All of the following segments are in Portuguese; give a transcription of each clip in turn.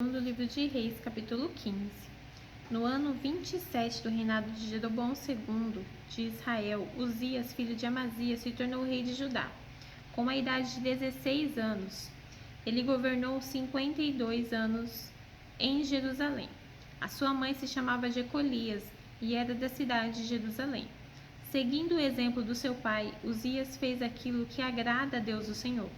Do livro de Reis, capítulo 15. No ano 27 do reinado de Jeroboão II de Israel, Uzias, filho de Amazias, se tornou rei de Judá, com a idade de 16 anos. Ele governou 52 anos em Jerusalém. A sua mãe se chamava Jecolias e era da cidade de Jerusalém. Seguindo o exemplo do seu pai, Uzias fez aquilo que agrada a Deus o Senhor.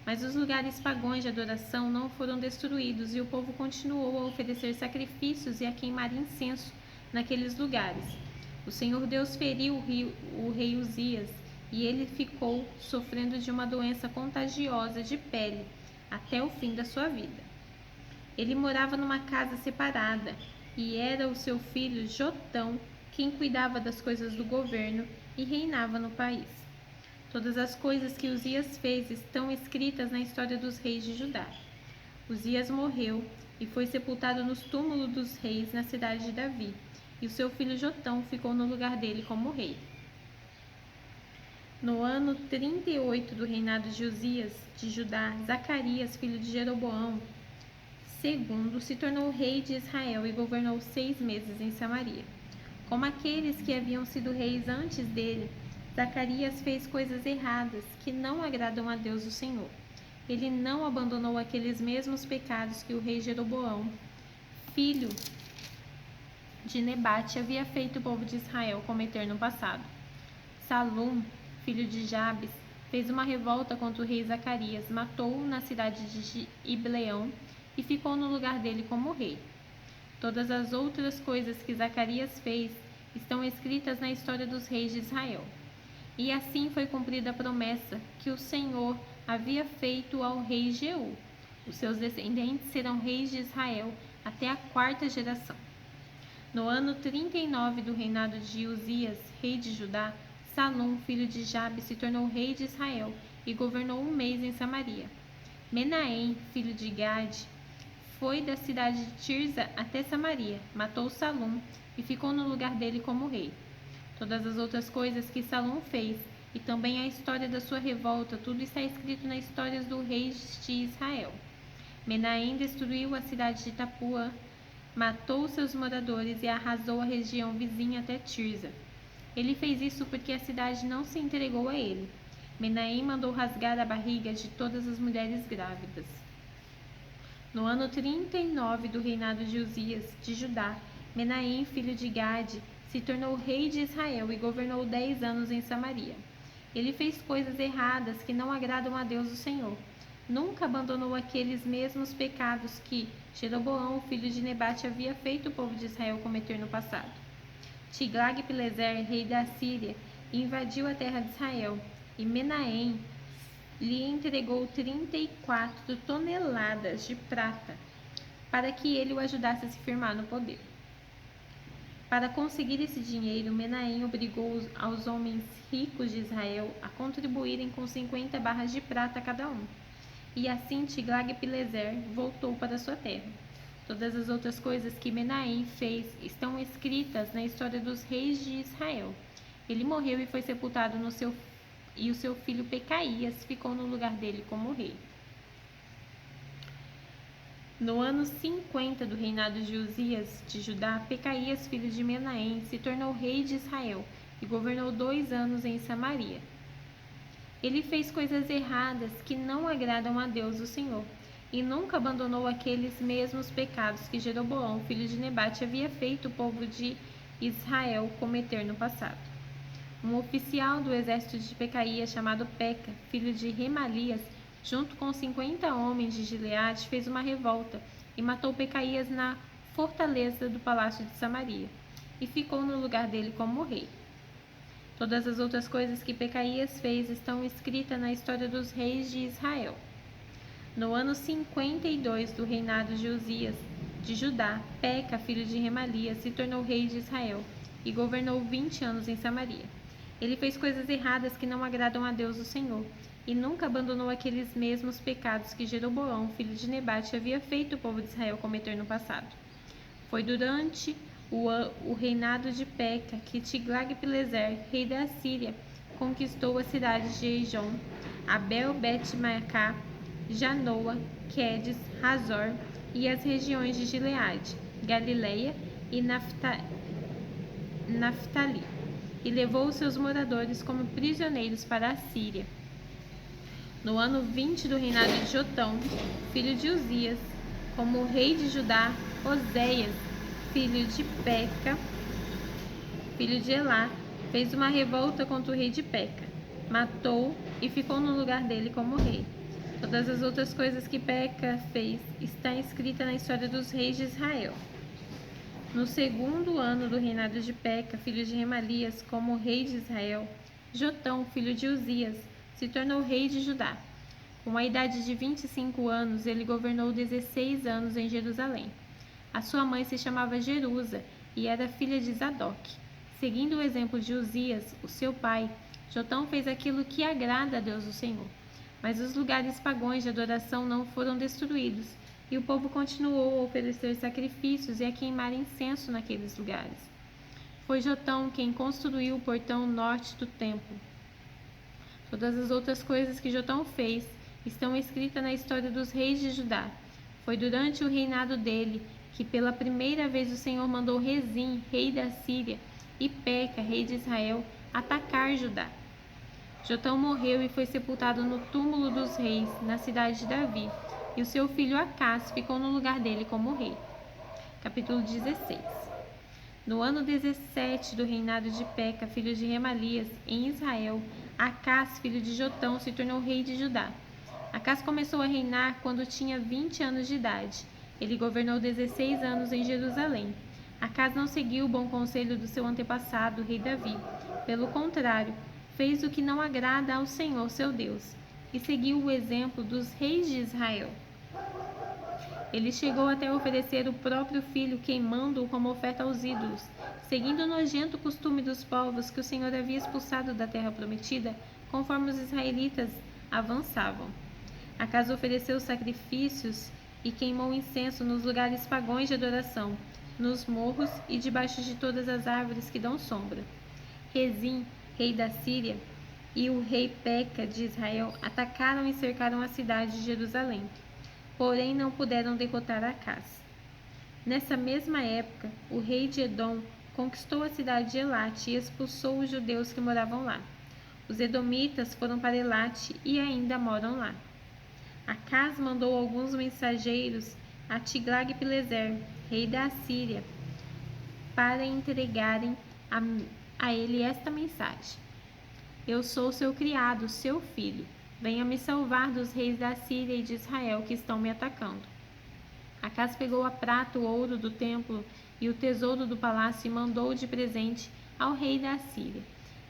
Mas os lugares pagãos de adoração não foram destruídos e o povo continuou a oferecer sacrifícios e a queimar incenso naqueles lugares. O Senhor Deus feriu o rei Uzias e ele ficou sofrendo de uma doença contagiosa de pele até o fim da sua vida. Ele morava numa casa separada e era o seu filho Jotão quem cuidava das coisas do governo e reinava no país. Todas as coisas que Uzias fez estão escritas na história dos reis de Judá. Uzias morreu e foi sepultado nos túmulos dos reis na cidade de Davi, e o seu filho Jotão ficou no lugar dele como rei. No ano 38 do reinado de Uzias de Judá, Zacarias, filho de Jeroboão II, se tornou rei de Israel e governou 6 meses em Samaria. Como aqueles que haviam sido reis antes dele, Zacarias fez coisas erradas que não agradam a Deus o Senhor. Ele não abandonou aqueles mesmos pecados que o rei Jeroboão, filho de Nebate, havia feito o povo de Israel cometer no passado. Salum, filho de Jabes, fez uma revolta contra o rei Zacarias, matou-o na cidade de Ibleão e ficou no lugar dele como rei. Todas as outras coisas que Zacarias fez estão escritas na história dos reis de Israel. E assim foi cumprida a promessa que o Senhor havia feito ao rei Jeú. Os seus descendentes serão reis de Israel até a 4ª geração. No ano 39 do reinado de Uzias, rei de Judá, Salum, filho de Jabe, se tornou rei de Israel e governou 1 mês em Samaria. Menahem, filho de Gade, foi da cidade de Tirza até Samaria, matou Salum e ficou no lugar dele como rei. Todas as outras coisas que Salum fez, e também a história da sua revolta, tudo está escrito nas histórias dos reis de Israel. Menahem destruiu a cidade de Tapuã, matou seus moradores e arrasou a região vizinha até Tirza. Ele fez isso porque a cidade não se entregou a ele. Menahem mandou rasgar a barriga de todas as mulheres grávidas. No ano 39 do reinado de Uzias, de Judá, Menahem, filho de Gade, se tornou rei de Israel e governou 10 anos em Samaria. Ele fez coisas erradas que não agradam a Deus o Senhor. Nunca abandonou aqueles mesmos pecados que Jeroboão, filho de Nebate, havia feito o povo de Israel cometer no passado. Tiglag-Pileser, rei da Síria, invadiu a terra de Israel, e Menahem lhe entregou 34 toneladas de prata para que ele o ajudasse a se firmar no poder. Para conseguir esse dinheiro, Menahem obrigou aos homens ricos de Israel a contribuírem com 50 barras de prata cada um. E assim Tiglag-Pileser voltou para sua terra. Todas as outras coisas que Menahem fez estão escritas na história dos reis de Israel. Ele morreu e foi sepultado e o seu filho Pecaías ficou no lugar dele como rei. No ano 50 do reinado de Uzias de Judá, Pecaías, filho de Menahem, se tornou rei de Israel e governou 2 anos em Samaria. Ele fez coisas erradas que não agradam a Deus o Senhor, e nunca abandonou aqueles mesmos pecados que Jeroboão, filho de Nebate, havia feito o povo de Israel cometer no passado. Um oficial do exército de Pecaías, chamado Peca, filho de Remalias, junto com 50 homens de Gileade, fez uma revolta e matou Pecaías na fortaleza do palácio de Samaria, e ficou no lugar dele como rei. Todas as outras coisas que Pecaías fez estão escritas na história dos reis de Israel. No ano 52 do reinado de Uzias de Judá, Peca, filho de Remalias, se tornou rei de Israel e governou 20 anos em Samaria. Ele fez coisas erradas que não agradam a Deus o Senhor, e nunca abandonou aqueles mesmos pecados que Jeroboão, filho de Nebate, havia feito o povo de Israel cometer no passado. Foi durante o reinado de Peca que Tiglag-Pileser, rei da Síria, conquistou as cidades de Eijon, Abel Bet-Maacá, Janoa, Quedes, Hazor, e as regiões de Gileade, Galileia e Naftali, e levou os seus moradores como prisioneiros para a Síria. No ano 20 do reinado de Jotão, filho de Uzias, como rei de Judá, Oséias, filho de Peca, filho de Elá, fez uma revolta contra o rei de Peca, matou e ficou no lugar dele como rei. Todas as outras coisas que Peca fez está escrita na história dos reis de Israel. No segundo ano do reinado de Peca, filho de Remalias, como rei de Israel, Jotão, filho de Uzias, se tornou rei de Judá. Com a idade de 25 anos, ele governou 16 anos em Jerusalém. A sua mãe se chamava Jerusa e era filha de Zadok. Seguindo o exemplo de Uzias, o seu pai, Jotão fez aquilo que agrada a Deus o Senhor. Mas os lugares pagãos de adoração não foram destruídos, e o povo continuou a oferecer sacrifícios e a queimar incenso naqueles lugares. Foi Jotão quem construiu o portão norte do templo. Todas as outras coisas que Jotão fez estão escritas na história dos reis de Judá. Foi durante o reinado dele que pela primeira vez o Senhor mandou Rezim, rei da Síria, e Peca, rei de Israel, atacar Judá. Jotão morreu e foi sepultado no túmulo dos reis, na cidade de Davi, e o seu filho Acás ficou no lugar dele como rei. Capítulo 16. No ano 17 do reinado de Peca, filho de Remalias, em Israel, Acás, filho de Jotão, se tornou rei de Judá. Acás começou a reinar quando tinha 20 anos de idade. Ele governou 16 anos em Jerusalém. Acás não seguiu o bom conselho do seu antepassado, o rei Davi. Pelo contrário, fez o que não agrada ao Senhor, seu Deus, e seguiu o exemplo dos reis de Israel. Ele chegou até a oferecer o próprio filho, queimando-o como oferta aos ídolos, seguindo o nojento costume dos povos que o Senhor havia expulsado da terra prometida, conforme os israelitas avançavam. Acás ofereceu sacrifícios e queimou incenso nos lugares pagãos de adoração, nos morros e debaixo de todas as árvores que dão sombra. Rezim, rei da Síria, e o rei Peca de Israel atacaram e cercaram a cidade de Jerusalém, porém não puderam derrotar Acás. Nessa mesma época, o rei de Edom conquistou a cidade de Elate e expulsou os judeus que moravam lá. Os edomitas foram para Elate e ainda moram lá. Acás mandou alguns mensageiros a Tiglag-Pileser, rei da Assíria, para entregarem a ele esta mensagem: Eu sou seu criado, seu filho. Venha me salvar dos reis da Síria e de Israel que estão me atacando. Acás pegou a prata, o ouro do templo e o tesouro do palácio e mandou de presente ao rei da Assíria.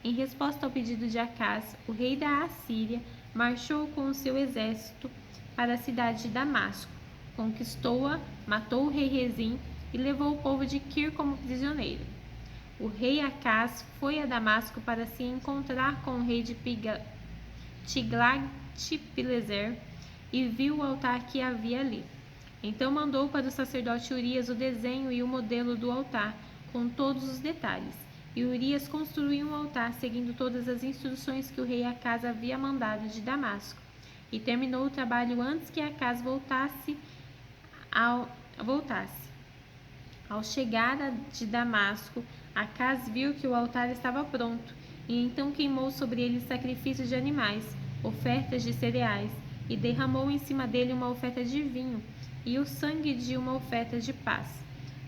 Em resposta ao pedido de Acás, o rei da Assíria marchou com o seu exército para a cidade de Damasco, conquistou-a, matou o rei Rezim e levou o povo de Kir como prisioneiro. O rei Acás foi a Damasco para se encontrar com o rei de Tiglag-Pileser e viu o altar que havia ali. Então mandou para o sacerdote Urias o desenho e o modelo do altar, com todos os detalhes. E Urias construiu um altar seguindo todas as instruções que o rei Acás havia mandado de Damasco. E terminou o trabalho antes que Acás voltasse. Ao chegar de Damasco, Acás viu que o altar estava pronto, e então queimou sobre ele sacrifícios de animais, ofertas de cereais, e derramou em cima dele uma oferta de vinho, e o sangue de uma oferta de paz.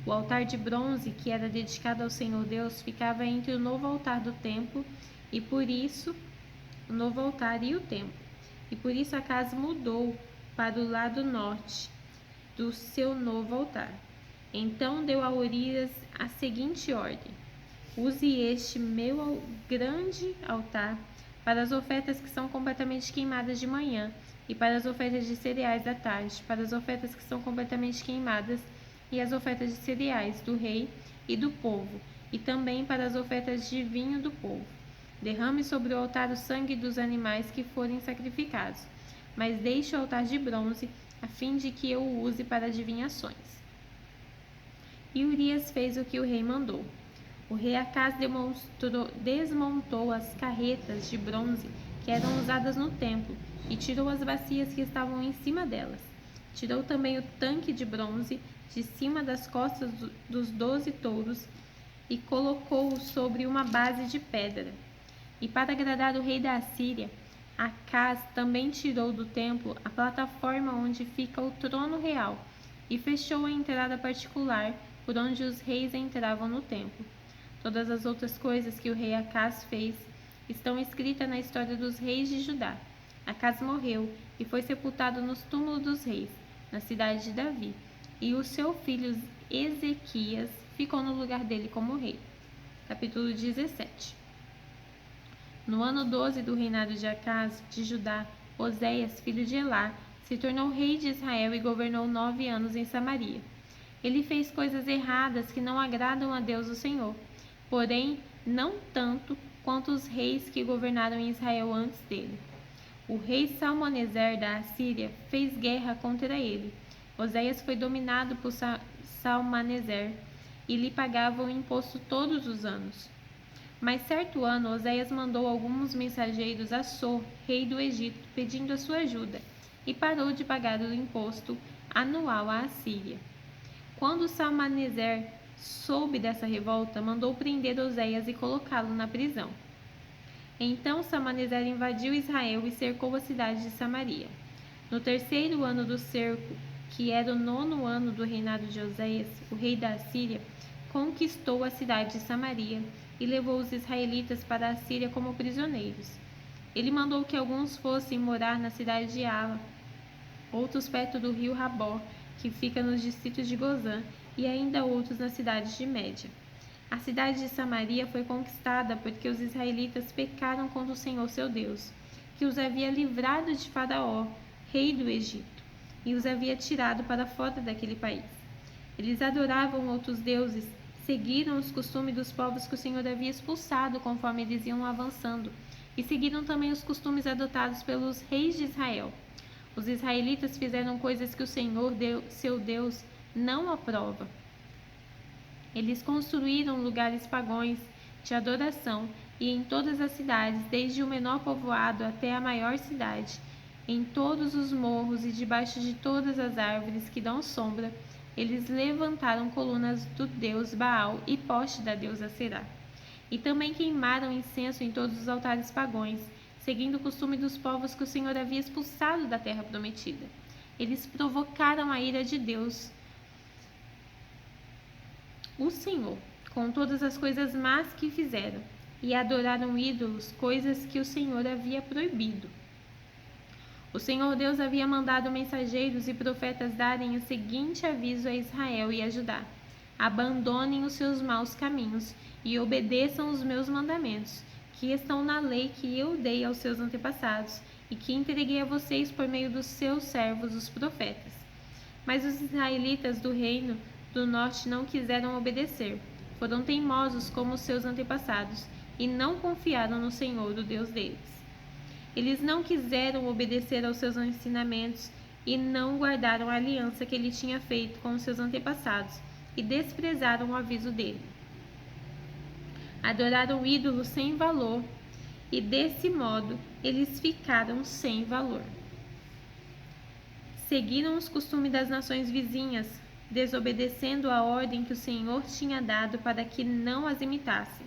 O altar de bronze, que era dedicado ao Senhor Deus, ficava entre o novo altar do templo, e por isso, o novo altar e o templo. E por isso Acás mudou para o lado norte do seu novo altar. Então deu a Urias a seguinte ordem: Use este meu grande altar para as ofertas que são completamente queimadas de manhã, e para as ofertas de cereais à tarde, para as ofertas que são completamente queimadas, e as ofertas de cereais do rei e do povo, e também para as ofertas de vinho do povo. Derrame sobre o altar o sangue dos animais que forem sacrificados, mas deixe o altar de bronze, a fim de que eu o use para adivinhações. E Urias fez o que o rei mandou. O rei Acás desmontou as carretas de bronze que eram usadas no templo e tirou as bacias que estavam em cima delas. Tirou também o tanque de bronze de cima das costas dos 12 touros e colocou-o sobre uma base de pedra. E para agradar o rei da Assíria, Acaz também tirou do templo a plataforma onde fica o trono real e fechou a entrada particular por onde os reis entravam no templo. Todas as outras coisas que o rei Acaz fez estão escritas na história dos reis de Judá. Acaz morreu e foi sepultado nos túmulos dos reis, na cidade de Davi, e o seu filho Ezequias ficou no lugar dele como rei. Capítulo 17. No ano 12 do reinado de Acaz, de Judá, Oséias, filho de Elá, se tornou rei de Israel e governou 9 anos em Samaria. Ele fez coisas erradas que não agradam a Deus o Senhor, porém não tanto quanto os reis que governaram em Israel antes dele. O rei Salmaneser da Assíria fez guerra contra ele. Oséias foi dominado por Salmaneser e lhe pagava o imposto todos os anos. Mas certo ano, Oséias mandou alguns mensageiros a So, rei do Egito, pedindo a sua ajuda, e parou de pagar o imposto anual à Assíria. Quando Salmaneser soube dessa revolta, mandou prender Oséias e colocá-lo na prisão. Então Salmaneser invadiu Israel e cercou a cidade de Samaria. No terceiro ano do cerco, que era o 9º ano do reinado de Oséias, o rei da Assíria conquistou a cidade de Samaria e levou os israelitas para a Assíria como prisioneiros. Ele mandou que alguns fossem morar na cidade de Ala, outros perto do rio Rabor, que fica nos distritos de Gozã, e ainda outros na cidade de Média. A cidade de Samaria foi conquistada porque os israelitas pecaram contra o Senhor seu Deus, que os havia livrado de Faraó, rei do Egito, e os havia tirado para fora daquele país. Eles adoravam outros deuses, seguiram os costumes dos povos que o Senhor havia expulsado conforme eles iam avançando, e seguiram também os costumes adotados pelos reis de Israel. Os israelitas fizeram coisas que o Senhor, seu Deus, não aprova. Eles construíram lugares pagãos de adoração e em todas as cidades, desde o menor povoado até a maior cidade, em todos os morros e debaixo de todas as árvores que dão sombra, eles levantaram colunas do deus Baal e poste da deusa Será. E também queimaram incenso em todos os altares pagãos, seguindo o costume dos povos que o Senhor havia expulsado da terra prometida. Eles provocaram a ira de Deus, o Senhor, com todas as coisas más que fizeram, e adoraram ídolos, coisas que o Senhor havia proibido. O Senhor Deus havia mandado mensageiros e profetas darem o seguinte aviso a Israel e a Judá: abandonem os seus maus caminhos e obedeçam os meus mandamentos, que estão na lei que eu dei aos seus antepassados e que entreguei a vocês por meio dos seus servos, os profetas. Mas os israelitas do reino do norte não quiseram obedecer, foram teimosos como os seus antepassados e não confiaram no Senhor, o Deus deles. Eles não quiseram obedecer aos seus ensinamentos e não guardaram a aliança que ele tinha feito com os seus antepassados e desprezaram o aviso dele. Adoraram ídolos sem valor e, desse modo, eles ficaram sem valor. Seguiram os costumes das nações vizinhas, desobedecendo a ordem que o Senhor tinha dado para que não as imitassem.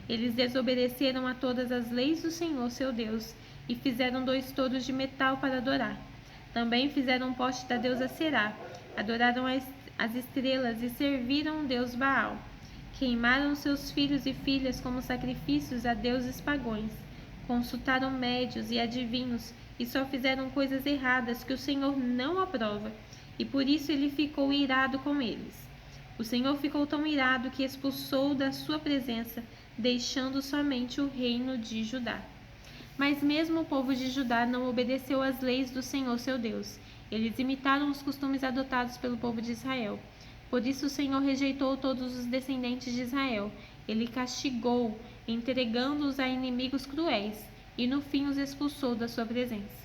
Eles desobedeceram a todas as leis do Senhor, seu Deus, e fizeram 2 touros de metal para adorar. Também fizeram um poste da deusa Será, adoraram as estrelas e serviram o deus Baal. Queimaram seus filhos e filhas como sacrifícios a deuses pagãos. Consultaram médios e adivinhos e só fizeram coisas erradas que o Senhor não aprova, e por isso ele ficou irado com eles. O Senhor ficou tão irado que expulsou da sua presença, deixando somente o reino de Judá. Mas mesmo o povo de Judá não obedeceu às leis do Senhor seu Deus. Eles imitaram os costumes adotados pelo povo de Israel. Por isso o Senhor rejeitou todos os descendentes de Israel. Ele castigou, entregando-os a inimigos cruéis, e no fim os expulsou da sua presença.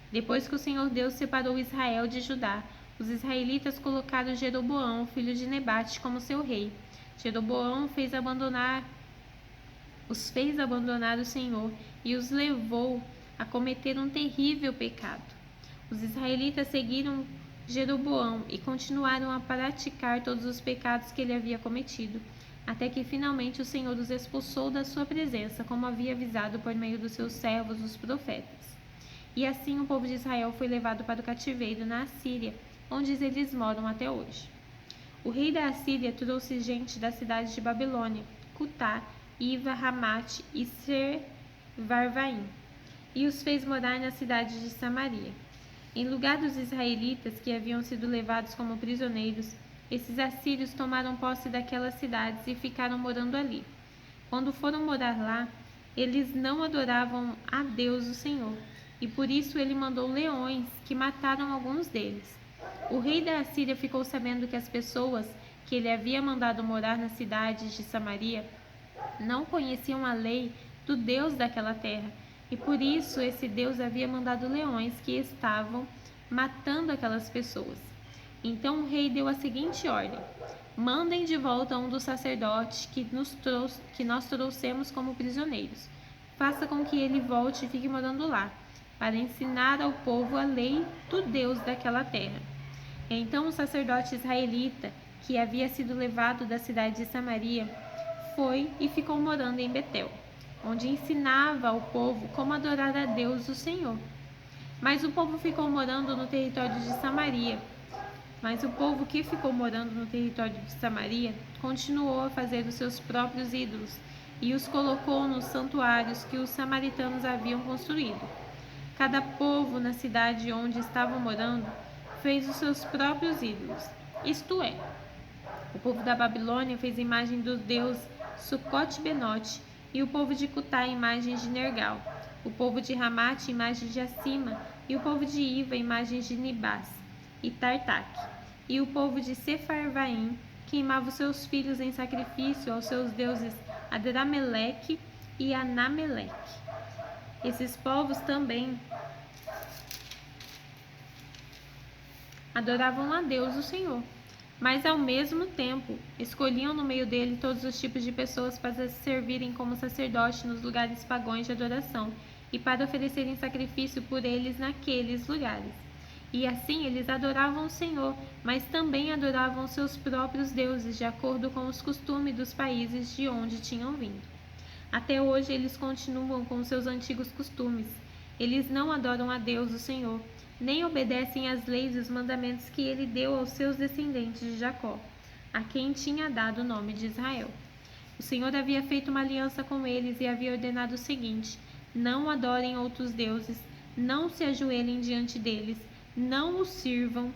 Depois que o Senhor Deus separou Israel de Judá, os israelitas colocaram Jeroboão, filho de Nebate, como seu rei. Jeroboão os fez abandonar o Senhor e os levou a cometer um terrível pecado. Os israelitas seguiram Jeroboão e continuaram a praticar todos os pecados que ele havia cometido, até que finalmente o Senhor os expulsou da sua presença, como havia avisado por meio dos seus servos, os profetas. E assim o povo de Israel foi levado para o cativeiro na Assíria, onde eles moram até hoje. O rei da Assíria trouxe gente da cidade de Babilônia, Cutá, Iva, Ramate e Ser-Varvaim, e os fez morar na cidade de Samaria. Em lugar dos israelitas que haviam sido levados como prisioneiros, esses assírios tomaram posse daquelas cidades e ficaram morando ali. Quando foram morar lá, eles não adoravam a Deus o Senhor, e por isso ele mandou leões que mataram alguns deles. O rei da Assíria ficou sabendo que as pessoas que ele havia mandado morar nas cidades de Samaria não conheciam a lei do Deus daquela terra, e por isso esse Deus havia mandado leões que estavam matando aquelas pessoas. Então o rei deu a seguinte ordem: mandem de volta um dos sacerdotes que nós trouxemos como prisioneiros. Faça com que ele volte e fique morando lá, para ensinar ao povo a lei do Deus daquela terra. Então o sacerdote israelita, que havia sido levado da cidade de Samaria, foi e ficou morando em Betel, onde ensinava ao povo como adorar a Deus o Senhor. Mas o povo ficou morando no território de Samaria. Mas o povo que ficou morando no território de Samaria continuou a fazer os seus próprios ídolos e os colocou nos santuários que os samaritanos haviam construído. Cada povo na cidade onde estavam morando fez os seus próprios ídolos, isto é, o povo da Babilônia fez imagem do deus Sucote-Benote, e o povo de Cutá imagens de Nergal, o povo de Ramate imagens de Acima, e o povo de Iva imagens de Nibás e Tartaque, e o povo de Sefarvaim queimava os seus filhos em sacrifício aos seus deuses Adrameleque e Anameleque. Esses povos também adoravam a Deus o Senhor, mas ao mesmo tempo escolhiam no meio dele todos os tipos de pessoas para servirem como sacerdote nos lugares pagãos de adoração e para oferecerem sacrifício por eles naqueles lugares. E assim eles adoravam o Senhor, mas também adoravam seus próprios deuses, de acordo com os costumes dos países de onde tinham vindo. Até hoje eles continuam com seus antigos costumes. Eles não adoram a Deus o Senhor, nem obedecem às leis e os mandamentos que ele deu aos seus descendentes de Jacó, a quem tinha dado o nome de Israel. O Senhor havia feito uma aliança com eles e havia ordenado o seguinte: não adorem outros deuses, não se ajoelhem diante deles, não os sirvam,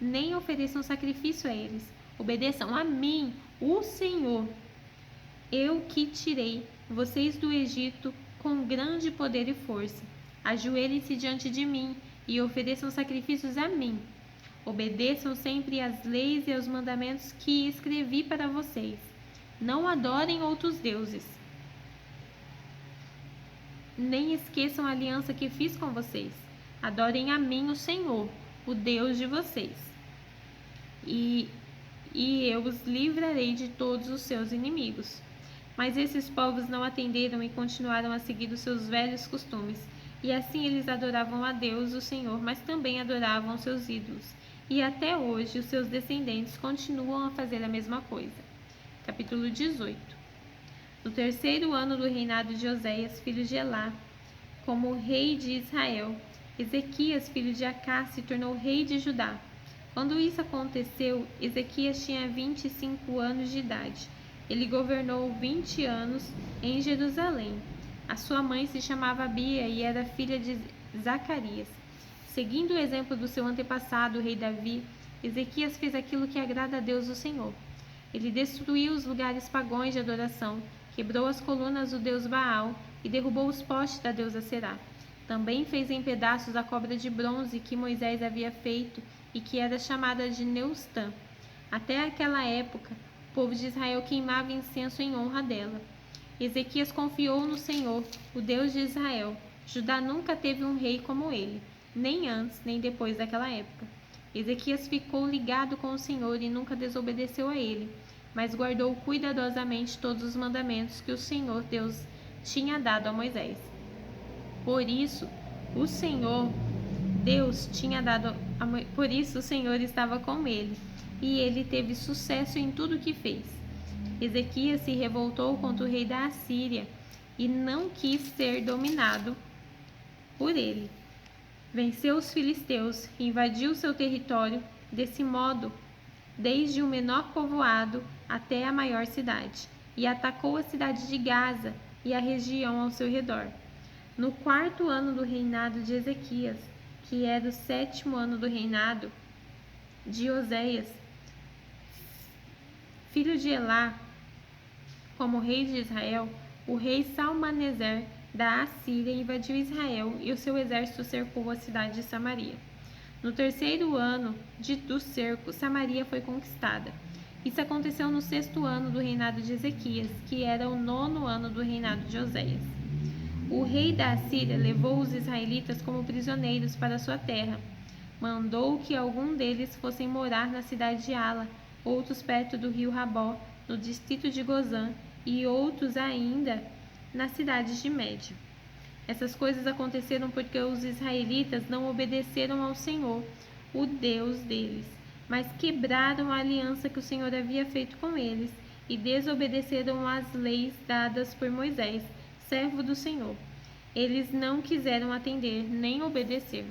nem ofereçam sacrifício a eles. Obedeçam a mim, o Senhor, eu que tirei vocês do Egito com grande poder e força. Ajoelhem-se diante de mim e ofereçam sacrifícios a mim. Obedeçam sempre às leis e aos mandamentos que escrevi para vocês. Não adorem outros deuses, nem esqueçam a aliança que fiz com vocês. Adorem a mim, o Senhor, o Deus de vocês. E eu os livrarei de todos os seus inimigos. Mas esses povos não atenderam e continuaram a seguir os seus velhos costumes. E assim eles adoravam a Deus, o Senhor, mas também adoravam seus ídolos. E até hoje os seus descendentes continuam a fazer a mesma coisa. Capítulo 18. No terceiro ano do reinado de Oséias, filho de Elá, como rei de Israel, Ezequias, filho de Acás, se tornou rei de Judá. Quando isso aconteceu, Ezequias tinha 25 anos de idade. Ele governou 20 anos em Jerusalém. A sua mãe se chamava Abia e era filha de Zacarias. Seguindo o exemplo do seu antepassado, o rei Davi, Ezequias fez aquilo que agrada a Deus o Senhor. Ele destruiu os lugares pagãos de adoração, quebrou as colunas do deus Baal e derrubou os postes da deusa Será. Também fez em pedaços a cobra de bronze que Moisés havia feito e que era chamada de Neustã. Até aquela época, o povo de Israel queimava incenso em honra dela. Ezequias confiou no Senhor, o Deus de Israel. Judá nunca teve um rei como ele, nem antes nem depois daquela época. Ezequias ficou ligado com o Senhor e nunca desobedeceu a ele, mas guardou cuidadosamente todos os mandamentos que o Senhor Deus tinha dado a Moisés. Por isso, o Senhor Deus tinha dado, por isso o Senhor estava com ele, e ele teve sucesso em tudo o que fez. Ezequias se revoltou contra o rei da Assíria e não quis ser dominado por ele. Venceu os filisteus, invadiu seu território, desse modo, desde o menor povoado até a maior cidade, e atacou a cidade de Gaza e a região ao seu redor. No 4º ano do reinado de Ezequias, que era o 7º ano do reinado de Oséias, filho de Elá, como rei de Israel, o rei Salmaneser da Assíria invadiu Israel e o seu exército cercou a cidade de Samaria. No 3º ano do cerco, Samaria foi conquistada. Isso aconteceu no 6º ano do reinado de Ezequias, que era o 9º ano do reinado de Oséias. O rei da Assíria levou os israelitas como prisioneiros para sua terra. Mandou que algum deles fossem morar na cidade de Ala, outros perto do rio Rabó, no distrito de Gozã, e outros ainda nas cidades de Média. Essas coisas aconteceram porque os israelitas não obedeceram ao Senhor, o Deus deles, mas quebraram a aliança que o Senhor havia feito com eles e desobedeceram às leis dadas por Moisés, servo do Senhor. Eles não quiseram atender nem obedecer.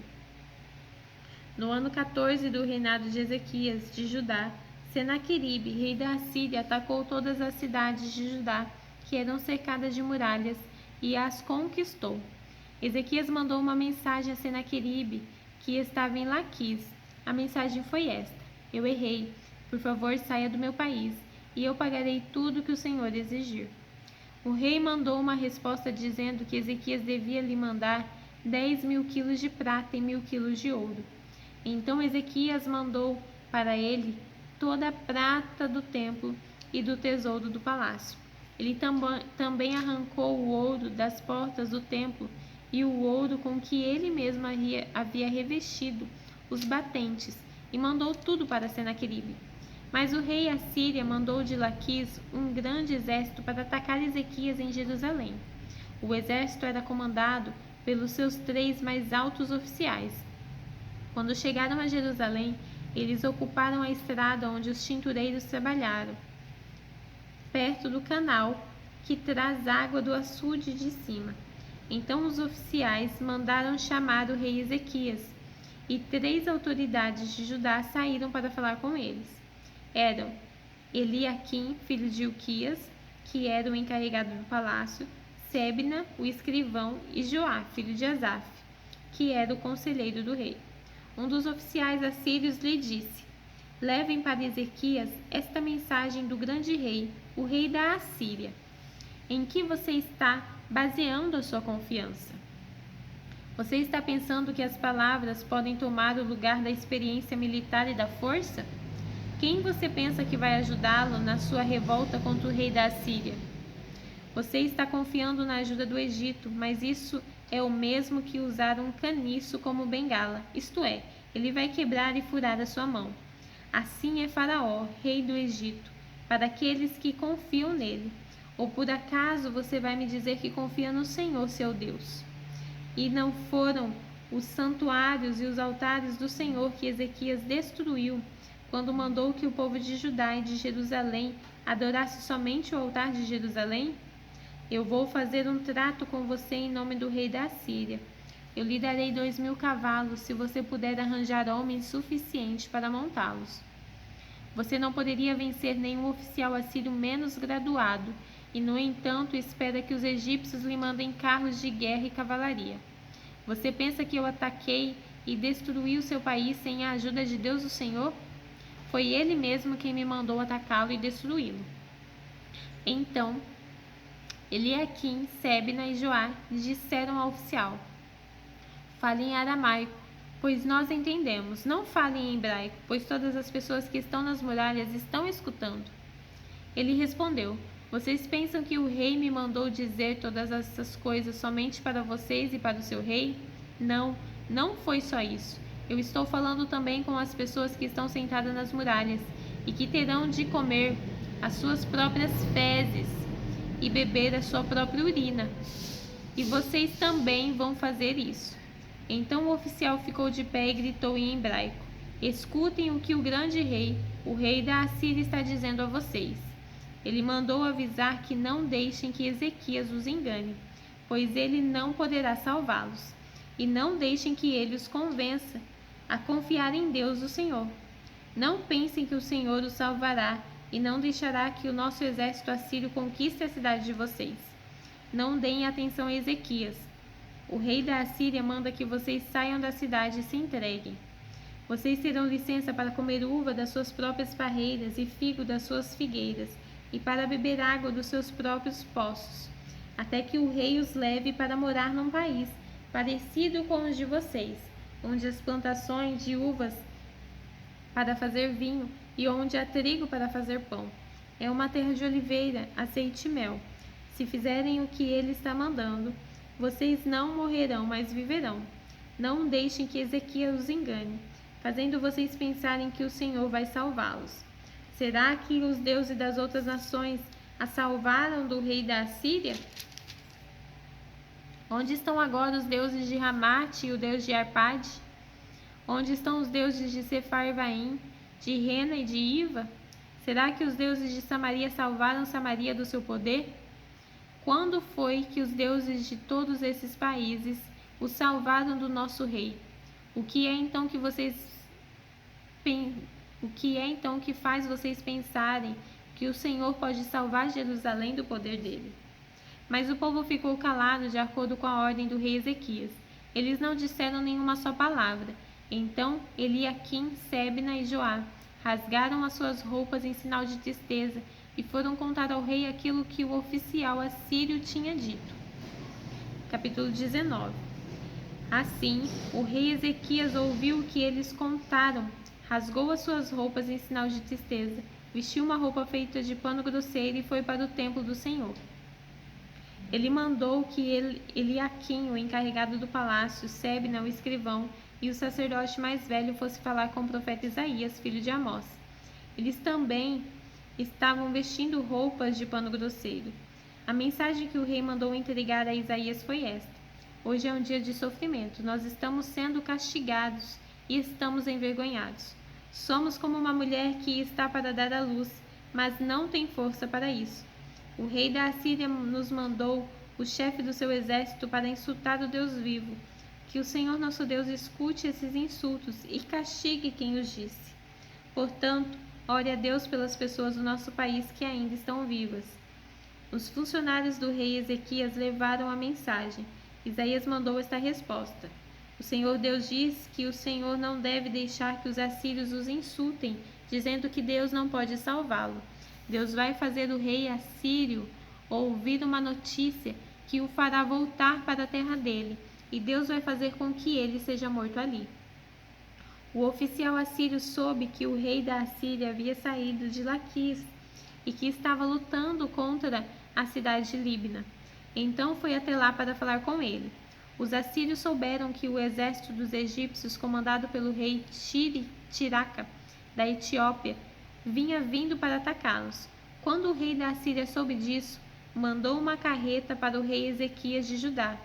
No ano 14 do reinado de Ezequias, de Judá, Senaqueribe, rei da Assíria, atacou todas as cidades de Judá, que eram cercadas de muralhas, e as conquistou. Ezequias mandou uma mensagem a Senaqueribe, que estava em Laquis. A mensagem foi esta: eu errei, por favor saia do meu país, e eu pagarei tudo que o Senhor exigir. O rei mandou uma resposta dizendo que Ezequias devia lhe mandar 10.000 quilos de prata e 1.000 quilos de ouro. Então Ezequias mandou para ele toda a prata do templo e do tesouro do palácio. Ele também arrancou o ouro das portas do templo e o ouro com que ele mesmo havia revestido os batentes, e mandou tudo para Senaqueribe. Mas o rei Assíria mandou de Laquis um grande exército para atacar Ezequias em Jerusalém. O exército era comandado pelos seus 3 mais altos oficiais. Quando chegaram a Jerusalém, eles ocuparam a estrada onde os tintureiros trabalharam, perto do canal que traz água do açude de cima. Então os oficiais mandaram chamar o rei Ezequias, e 3 autoridades de Judá saíram para falar com eles. Eram Eliaquim, filho de Ilquias, que era o encarregado do palácio, Sebna, o escrivão, e Joá, filho de Asaf, que era o conselheiro do rei. Um dos oficiais assírios lhe disse: levem para Ezequias esta mensagem do grande rei, o rei da Assíria. Em que você está baseando a sua confiança? Você está pensando que as palavras podem tomar o lugar da experiência militar e da força? Quem você pensa que vai ajudá-lo na sua revolta contra o rei da Assíria? Você está confiando na ajuda do Egito, mas isso é o mesmo que usar um caniço como bengala, isto é, ele vai quebrar e furar a sua mão. Assim é Faraó, rei do Egito, para aqueles que confiam nele. Ou por acaso você vai me dizer que confia no Senhor, seu Deus? E não foram os santuários e os altares do Senhor que Ezequias destruiu, quando mandou que o povo de Judá e de Jerusalém adorasse somente o altar de Jerusalém? Eu vou fazer um trato com você em nome do rei da Assíria. Eu lhe darei 2.000 cavalos se você puder arranjar homens suficientes para montá-los. Você não poderia vencer nenhum oficial assírio menos graduado, e no entanto espera que os egípcios lhe mandem carros de guerra e cavalaria. Você pensa que eu ataquei e destruí o seu país sem a ajuda de Deus o Senhor? Foi ele mesmo quem me mandou atacá-lo e destruí-lo. Então Eliaquim, Sebna e Joá disseram ao oficial: fale em aramaico, pois nós entendemos. Não fale em hebraico, pois todas as pessoas que estão nas muralhas estão escutando. Ele respondeu: vocês pensam que o rei me mandou dizer todas essas coisas somente para vocês e para o seu rei? Não, não foi só isso. Eu estou falando também com as pessoas que estão sentadas nas muralhas e que terão de comer as suas próprias fezes e beber a sua própria urina. E vocês também vão fazer isso. Então o oficial ficou de pé e gritou em hebraico: Escutem o que o grande rei, o rei da Assíria, está dizendo a vocês. Ele mandou avisar que não deixem que Ezequias os engane, pois ele não poderá salvá-los. E não deixem que ele os convença a confiar em Deus, o Senhor. Não pensem que o Senhor os salvará e não deixará que o nosso exército assírio conquiste a cidade de vocês. Não deem atenção a Ezequias. O rei da Assíria manda que vocês saiam da cidade e se entreguem. Vocês terão licença para comer uva das suas próprias parreiras e figo das suas figueiras, e para beber água dos seus próprios poços, até que o rei os leve para morar num país parecido com os de vocês, onde as plantações de uvas para fazer vinho e onde há trigo para fazer pão. É uma terra de oliveira, azeite e mel. Se fizerem o que ele está mandando, vocês não morrerão, mas viverão. Não deixem que Ezequias os engane, fazendo vocês pensarem que o Senhor vai salvá-los. Será que os deuses das outras nações a salvaram do rei da Assíria? Onde estão agora os deuses de Ramate e o deus de Arpade? Onde estão os deuses de Sefarvaim, de Rena e de Iva? Será que os deuses de Samaria salvaram Samaria do seu poder? Quando foi que os deuses de todos esses países os salvaram do nosso rei? O que é então que faz vocês pensarem que o Senhor pode salvar Jerusalém do poder dele? Mas o povo ficou calado de acordo com a ordem do rei Ezequias. Eles não disseram nenhuma só palavra. Então Eliaquim, Sebna e Joá rasgaram as suas roupas em sinal de tristeza e foram contar ao rei aquilo que o oficial assírio tinha dito. Capítulo 19. Assim, o rei Ezequias ouviu o que eles contaram, rasgou as suas roupas em sinal de tristeza, vestiu uma roupa feita de pano grosseiro e foi para o templo do Senhor. Ele mandou que Eliaquim, o encarregado do palácio, Sebna, o escrivão, e o sacerdote mais velho fosse falar com o profeta Isaías, filho de Amós. Eles também estavam vestindo roupas de pano grosseiro. A mensagem que o rei mandou entregar a Isaías foi esta: Hoje é um dia de sofrimento, nós estamos sendo castigados e estamos envergonhados. Somos como uma mulher que está para dar à luz, mas não tem força para isso. O rei da Assíria nos mandou o chefe do seu exército para insultar o Deus vivo. Que o Senhor nosso Deus escute esses insultos e castigue quem os disse. Portanto, ore a Deus pelas pessoas do nosso país que ainda estão vivas. Os funcionários do rei Ezequias levaram a mensagem. Isaías mandou esta resposta: O Senhor Deus diz que o Senhor não deve deixar que os assírios os insultem, dizendo que Deus não pode salvá-lo. Deus vai fazer o rei assírio ouvir uma notícia que o fará voltar para a terra dele, e Deus vai fazer com que ele seja morto ali. O oficial assírio soube que o rei da Assíria havia saído de Laquis e que estava lutando contra a cidade de Líbna. Então foi até lá para falar com ele. Os assírios souberam que o exército dos egípcios, comandado pelo rei Tiraca, da Etiópia, vinha vindo para atacá-los. Quando o rei da Assíria soube disso, mandou uma carta para o rei Ezequias de Judá.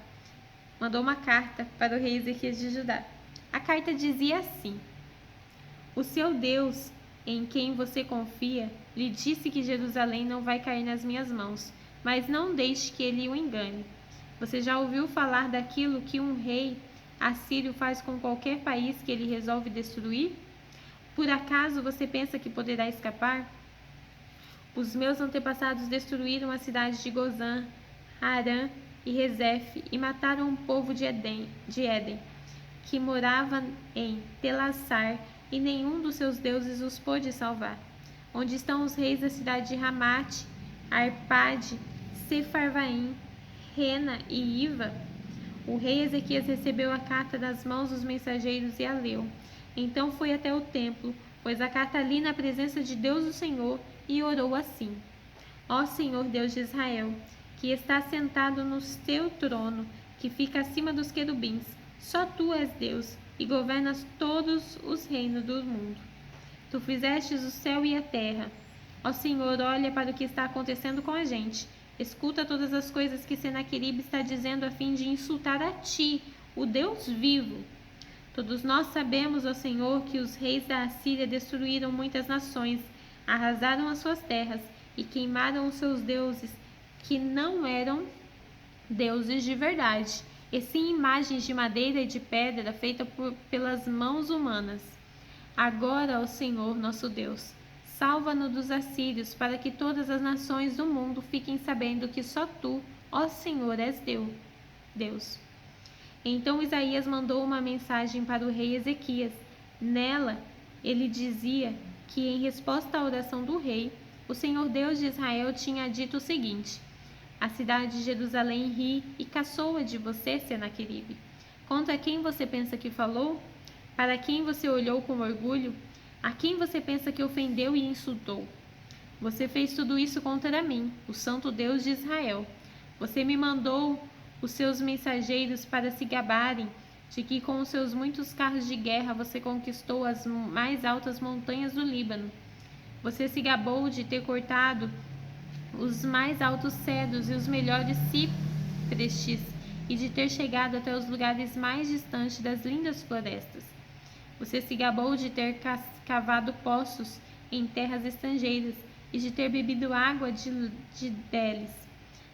A carta dizia assim: O seu Deus, em quem você confia, lhe disse que Jerusalém não vai cair nas minhas mãos, mas não deixe que ele o engane. Você já ouviu falar daquilo que um rei assírio faz com qualquer país que ele resolve destruir? Por acaso você pensa que poderá escapar? Os meus antepassados destruíram a cidade de Gozã, Harã e Rezefe e mataram o povo de Éden, que morava em Telassar, e nenhum dos seus deuses os pôde salvar. Onde estão os reis da cidade de Ramate, Arpade, Sefarvaim, Rena e Iva? O rei Ezequias recebeu a carta das mãos dos mensageiros e a leu. Então foi até o templo, pôs a carta ali na presença de Deus o Senhor e orou assim: Ó Senhor Deus de Israel, que está sentado no teu trono, que fica acima dos querubins, só tu és Deus e governas todos os reinos do mundo. Tu fizestes o céu e a terra. Ó Senhor, olha para o que está acontecendo com a gente. Escuta todas as coisas que Senaqueribe está dizendo a fim de insultar a ti, o Deus vivo. Todos nós sabemos, ó Senhor, que os reis da Assíria destruíram muitas nações, arrasaram as suas terras e queimaram os seus deuses, que não eram deuses de verdade, e sim imagens de madeira e de pedra feitas pelas mãos humanas. Agora, ó Senhor, nosso Deus, salva-nos dos assírios, para que todas as nações do mundo fiquem sabendo que só tu, ó Senhor, és Deus. Então Isaías mandou uma mensagem para o rei Ezequias. Nela, ele dizia que, em resposta à oração do rei, o Senhor Deus de Israel tinha dito o seguinte: a cidade de Jerusalém ri e caçoa de você, Senaqueribe. Contra quem você pensa que falou? Para quem você olhou com orgulho? A quem você pensa que ofendeu e insultou? Você fez tudo isso contra mim, o Santo Deus de Israel. Você me mandou os seus mensageiros para se gabarem de que com os seus muitos carros de guerra você conquistou as mais altas montanhas do Líbano. Você se gabou de ter cortado os mais altos cedros e os melhores ciprestes e de ter chegado até os lugares mais distantes das lindas florestas. Você se gabou de ter cavado poços em terras estrangeiras e de ter bebido água de deles.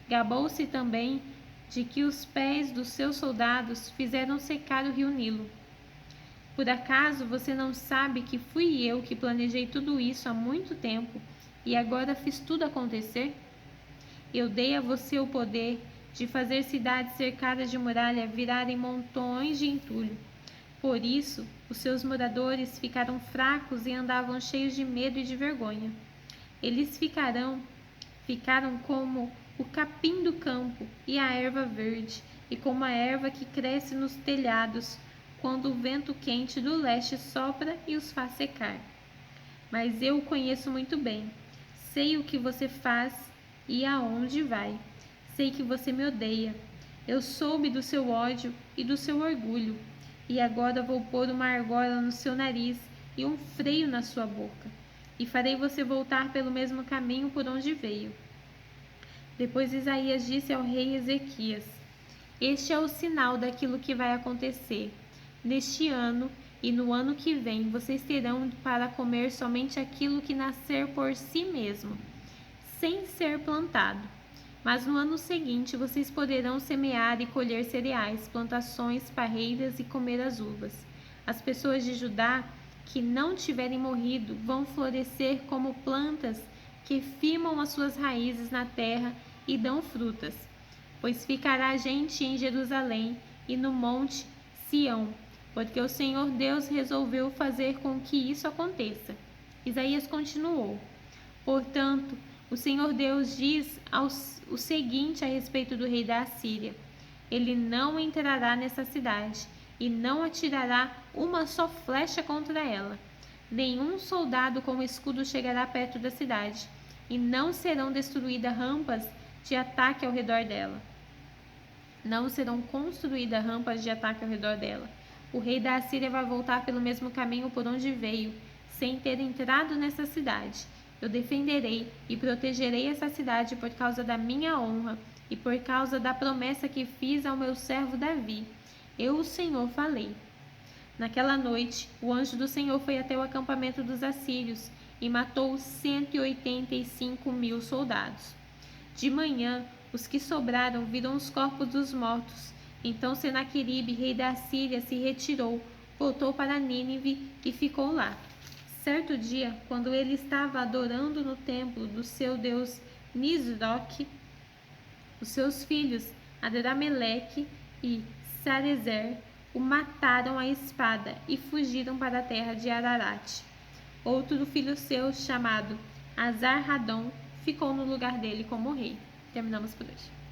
Gabou-se também de que os pés dos seus soldados fizeram secar o rio Nilo. Por acaso você não sabe que fui eu que planejei tudo isso há muito tempo e agora fiz tudo acontecer? Eu dei a você o poder de fazer cidades cercadas de muralha virarem montões de entulho. Por isso, os seus moradores ficaram fracos e andavam cheios de medo e de vergonha. Eles ficaram como o capim do campo e a erva verde, e como a erva que cresce nos telhados, quando o vento quente do leste sopra e os faz secar. Mas eu o conheço muito bem. Sei o que você faz e aonde vai. Sei que você me odeia. Eu soube do seu ódio e do seu orgulho. E agora vou pôr uma argola no seu nariz e um freio na sua boca. E farei você voltar pelo mesmo caminho por onde veio. Depois Isaías disse ao rei Ezequias: este é o sinal daquilo que vai acontecer. Neste ano e no ano que vem, vocês terão para comer somente aquilo que nascer por si mesmo, sem ser plantado. Mas no ano seguinte, vocês poderão semear e colher cereais, plantações, parreiras e comer as uvas. As pessoas de Judá que não tiverem morrido vão florescer como plantas que firmam as suas raízes na terra e dão frutas. Pois ficará gente em Jerusalém e no monte Sião, porque o Senhor Deus resolveu fazer com que isso aconteça. Isaías continuou: portanto, o Senhor Deus diz o seguinte a respeito do rei da Assíria: ele não entrará nessa cidade e não atirará uma só flecha contra ela. Nenhum soldado com escudo chegará perto da cidade, e não serão destruídas rampas de ataque ao redor dela. Não serão construídas rampas de ataque ao redor dela. O rei da Assíria vai voltar pelo mesmo caminho por onde veio, sem ter entrado nessa cidade. Eu defenderei e protegerei essa cidade por causa da minha honra e por causa da promessa que fiz ao meu servo Davi. Eu, o Senhor, falei. Naquela noite, o anjo do Senhor foi até o acampamento dos assírios e matou 185.000 soldados. De manhã, os que sobraram viram os corpos dos mortos. Então Senaqueribe, rei da Assíria, se retirou, voltou para Nínive e ficou lá. Certo dia, quando ele estava adorando no templo do seu deus Nisroque, os seus filhos Adrameleque e Sarezer o mataram à espada e fugiram para a terra de Ararat. Outro filho seu, chamado Azar-Radom, ficou no lugar dele como rei. Terminamos por hoje.